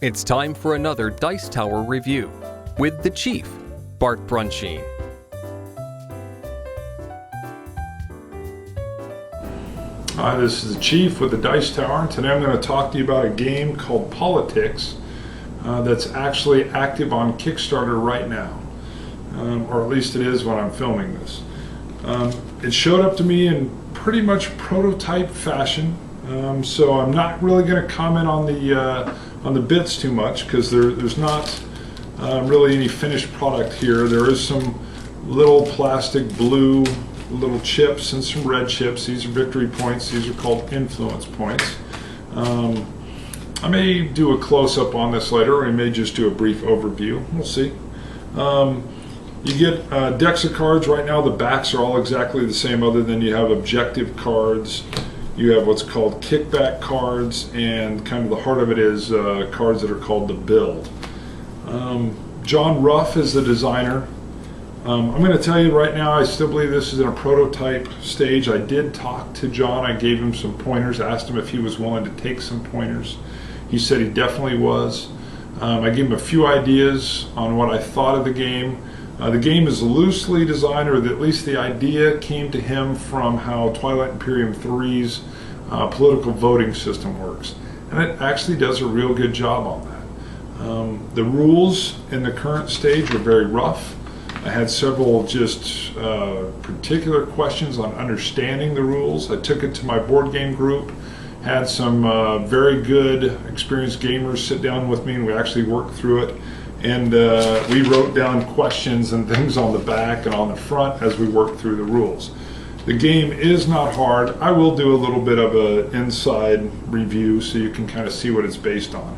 It's time for another Dice Tower review with the Chief, Bart Brunsheen. Hi, this is the Chief with the Dice Tower, and today I'm going to talk to you about a game called Politics that's actually active on Kickstarter right now, or at least it is when I'm filming this. It showed up to me in pretty much prototype fashion, so I'm not really going to comment on the bits too much because there's not really any finished product here. There is some little plastic blue little chips and some red chips. These are victory points. These are called influence points. I may do a close-up on this later, or I may just do a brief overview. We'll see. You get decks of cards. Right now the backs are all exactly the same, other than you have objective cards, you have what's called kickback cards, and kind of the heart of it is cards that are called the build. John Ruff is the designer. I'm going to tell you right now, I still believe this is in a prototype stage. I did talk to John. I gave him some pointers, asked him if he was willing to take some pointers. He said he definitely was. I gave him a few ideas on what I thought of the game. The game is loosely designed, or at least the idea came to him from how Twilight Imperium 3's political voting system works. And it actually does a real good job on that. The rules in the current stage are very rough. I had several just particular questions on understanding the rules. I took it to my board game group, had some very good experienced gamers sit down with me, and we actually worked through it. And we wrote down questions and things on the back and on the front as we worked through the rules. The game is not hard. I will do a little bit of an inside review so you can kind of see what it's based on.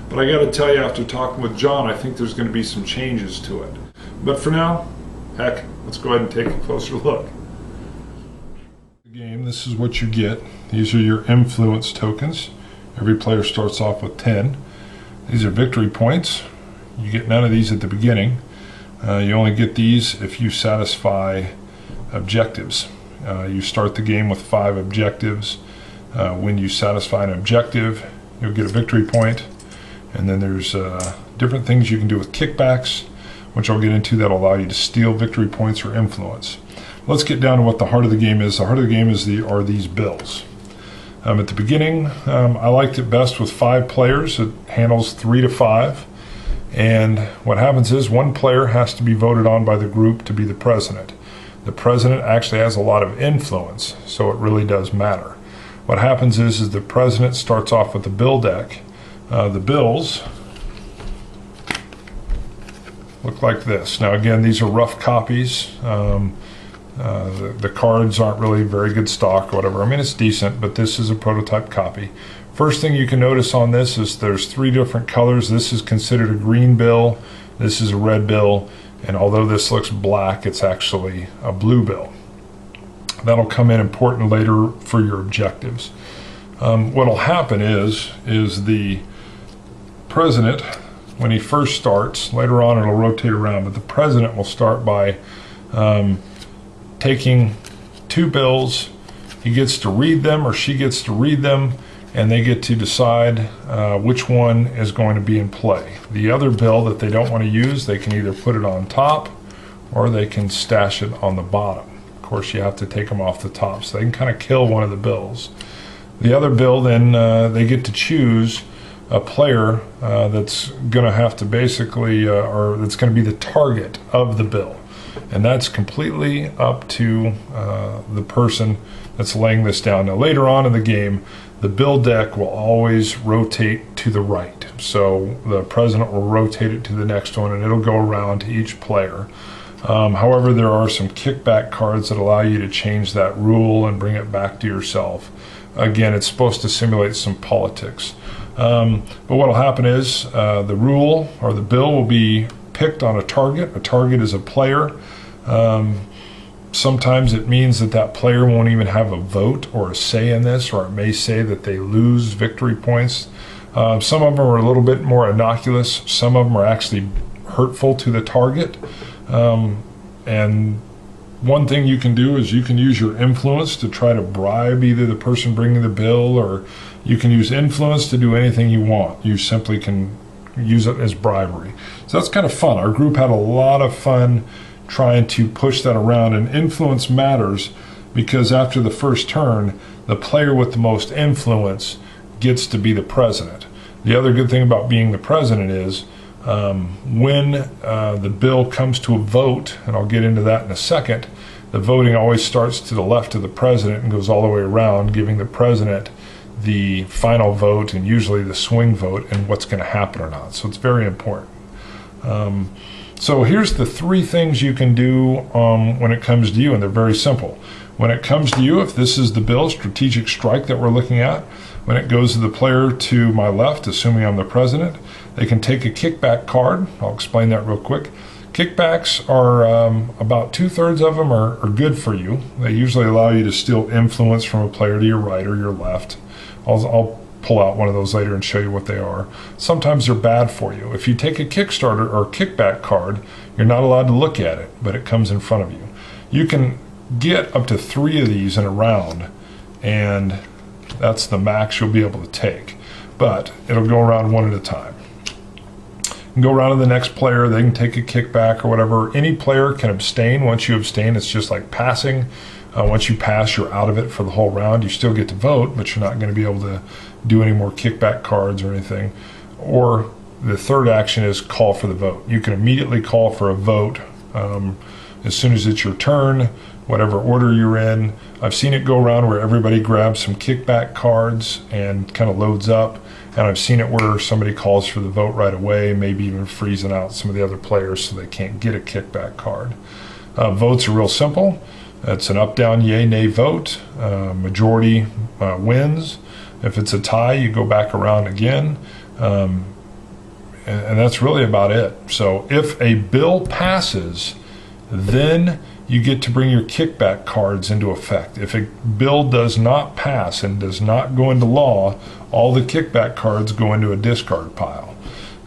But I got to tell you, after talking with John, I think there's going to be some changes to it. But for now, heck, let's go ahead and take a closer look. The game, this is what you get. These are your influence tokens. Every player starts off with 10. These are victory points. You get none of these at the beginning. You only get these if you satisfy objectives. You start the game with 5 objectives. When you satisfy an objective, you'll get a victory point. And then there's different things you can do with kickbacks, which I'll get into, that will allow you to steal victory points or influence. Let's get down to what the heart of the game is. The heart of the game are these bills. At the beginning, I liked it best with 5 players. It handles 3 to 5. And what happens is one player has to be voted on by the group to be the president. The president actually has a lot of influence, so it really does matter. What happens is the president starts off with the bill deck. The bills look like this. Now again, these are rough copies. The cards aren't really very good stock or whatever. I mean, it's decent, but this is a prototype copy. First thing you can notice on this is there's 3 different colors. This is considered a green bill, this is a red bill, and although this looks black, it's actually a blue bill. That'll come in important later for your objectives. What'll happen is the president, when he first starts, later on it'll rotate around, but the president will start by taking 2 bills. He gets to read them, or she gets to read them, and they get to decide which one is going to be in play. The other bill that they don't want to use, they can either put it on top or they can stash it on the bottom. Of course, you have to take them off the top, so they can kind of kill one of the bills. The other bill, then they get to choose a player that's going to have to basically, or that's going to be the target of the bill. And that's completely up to the person that's laying this down. Now later on in the game, the bill deck will always rotate to the right. So the president will rotate it to the next one, and it'll go around to each player. However, there are some kickback cards that allow you to change that rule and bring it back to yourself. Again, it's supposed to simulate some politics. But what will happen is the rule or the bill will be picked on a target. A target is a player. Sometimes it means that player won't even have a vote or a say in this, or it may say that they lose victory points. Some of them are a little bit more innocuous. Some of them are actually hurtful to the target. And one thing you can do is you can use your influence to try to bribe either the person bringing the bill, or you can use influence to do anything you want. You simply can use it as bribery. So that's kind of fun. Our group had a lot of fun trying to push that around, and influence matters because after the first turn, the player with the most influence gets to be the president. The other good thing about being the president is when the bill comes to a vote, and I'll get into that in a second, the voting always starts to the left of the president and goes all the way around, giving the president the final vote and usually the swing vote and what's going to happen or not. So it's very important. So here's the 3 things you can do when it comes to you, and they're very simple. When it comes to you, if this is the bill, strategic strike that we're looking at, when it goes to the player to my left, assuming I'm the president, they can take a kickback card. I'll explain that real quick. Kickbacks are about 2/3 of them are good for you. They usually allow you to steal influence from a player to your right or your left. I'll pull out one of those later and show you what they are. Sometimes they're bad for you. If you take a Kickstarter or kickback card, you're not allowed to look at it, but it comes in front of you. You can get up to 3 of these in a round, and that's the max you'll be able to take. But it'll go around one at a time. You can go around to the next player, they can take a kickback or whatever. Any player can abstain. Once you abstain, it's just like passing. Once you pass, you're out of it for the whole round. You still get to vote, but you're not going to be able to do any more kickback cards or anything. Or the third action is call for the vote. You can immediately call for a vote as soon as it's your turn, whatever order you're in. I've seen it go around where everybody grabs some kickback cards and kind of loads up. And I've seen it where somebody calls for the vote right away, maybe even freezing out some of the other players so they can't get a kickback card. Votes are real simple. It's an up, down, yay, nay vote. Majority wins. If it's a tie, you go back around again. And that's really about it. So if a bill passes, then you get to bring your kickback cards into effect. If a bill does not pass and does not go into law, all the kickback cards go into a discard pile,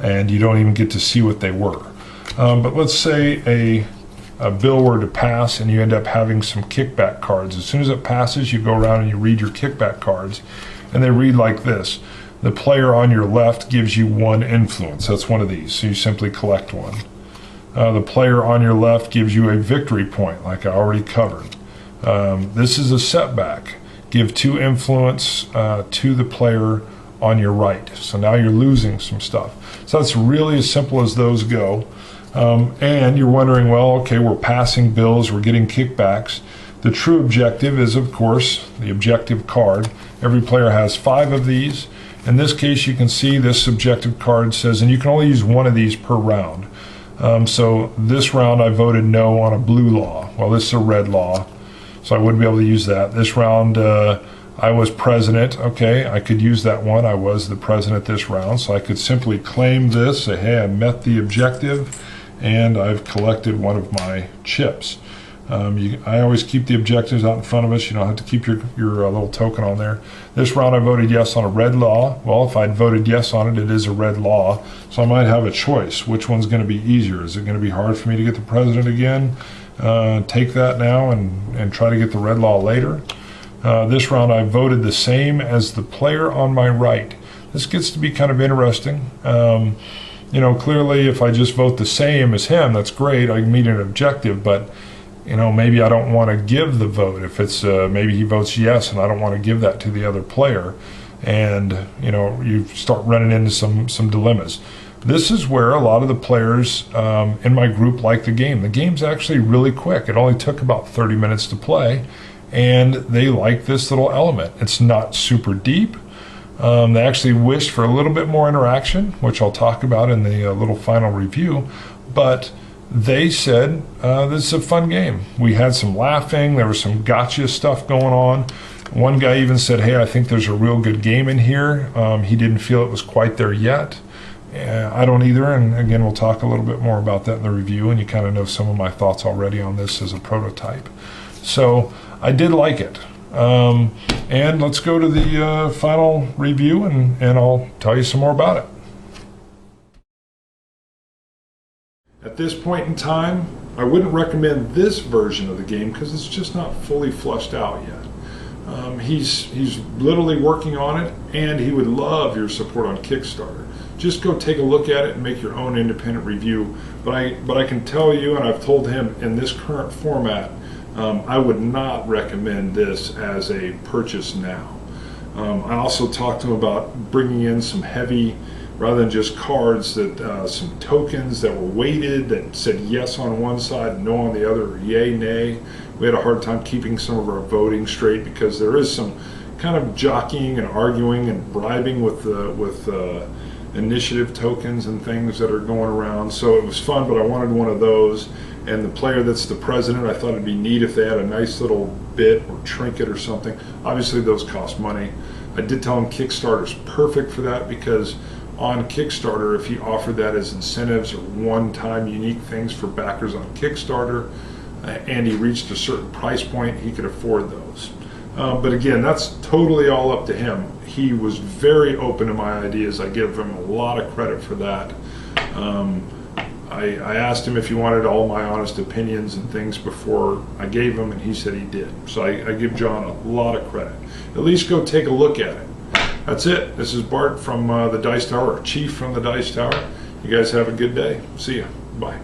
and you don't even get to see what they were. But let's say a bill were to pass and you end up having some kickback cards. As soon as it passes, you go around and you read your kickback cards, and they read like this. The player on your left gives you 1 influence. That's one of these, so you simply collect 1. The player on your left gives you a victory point, like I already covered. This is a setback. Give 2 influence to the player on your right. So now you're losing some stuff. So that's really as simple as those go. And you're wondering, well, okay, we're passing bills, we're getting kickbacks. The true objective is, of course, the objective card. Every player has 5 of these. In this case, you can see this objective card says, and you can only use 1 of these per round. So this round I voted no on a blue law. Well, this is a red law, so I wouldn't be able to use that. This round I was president. Okay, I could use that one. I was the president this round, so I could simply claim this, say, hey, I met the objective, and I've collected one of my chips. I always keep the objectives out in front of us. You don't have to keep your little token on there. This round I voted yes on a red law. Well, if I'd voted yes on it, it is a red law. So I might have a choice. Which one's going to be easier? Is it going to be hard for me to get the president again? Take that now and try to get the red law later. This round I voted the same as the player on my right. This gets to be kind of interesting. Clearly if I just vote the same as him, that's great. I can meet an objective, but maybe I don't want to give the vote. If it's maybe he votes yes and I don't want to give that to the other player, and you start running into some dilemmas. This is where a lot of the players in my group like the game. The game's actually really quick. It only took about 30 minutes to play, and they like this little element. It's not super deep. They actually wished for a little bit more interaction, which I'll talk about in the little final review, but they said, this is a fun game. We had some laughing, there was some gotcha stuff going on. One guy even said, hey, I think there's a real good game in here. He didn't feel it was quite there yet. I don't either, and again, we'll talk a little bit more about that in the review, and you kind of know some of my thoughts already on this as a prototype. So I did like it. And let's go to the final review, and I'll tell you some more about it. At this point in time, I wouldn't recommend this version of the game because it's just not fully fleshed out yet. He's literally working on it, and he would love your support on Kickstarter. Just go take a look at it and make your own independent review. But I can tell you, and I've told him in this current format, I would not recommend this as a purchase now. I also talked to him about bringing in some heavy, rather than just cards, that some tokens that were weighted that said yes on one side, no on the other, or yay, nay. We had a hard time keeping some of our voting straight because there is some kind of jockeying and arguing and bribing with initiative tokens and things that are going around. So it was fun, but I wanted one of those. And the player that's the president, I thought it'd be neat if they had a nice little bit or trinket or something. Obviously those cost money. I did tell him Kickstarter's perfect for that, because on Kickstarter, if he offered that as incentives or one-time unique things for backers on Kickstarter, and he reached a certain price point, he could afford those. But again, that's totally all up to him. He was very open to my ideas. I give him a lot of credit for that. I asked him if he wanted all my honest opinions and things before I gave him, and he said he did. So I give John a lot of credit. At least go take a look at it. That's it. This is Bart from the Dice Tower, or Chief from the Dice Tower. You guys have a good day. See ya. Bye.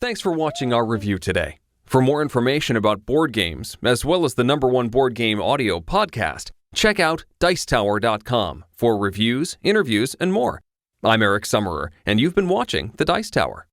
Thanks for watching our review today. For more information about board games, as well as the #1 board game audio podcast, check out Dicetower.com for reviews, interviews, and more. I'm Eric Summerer, and you've been watching The Dice Tower.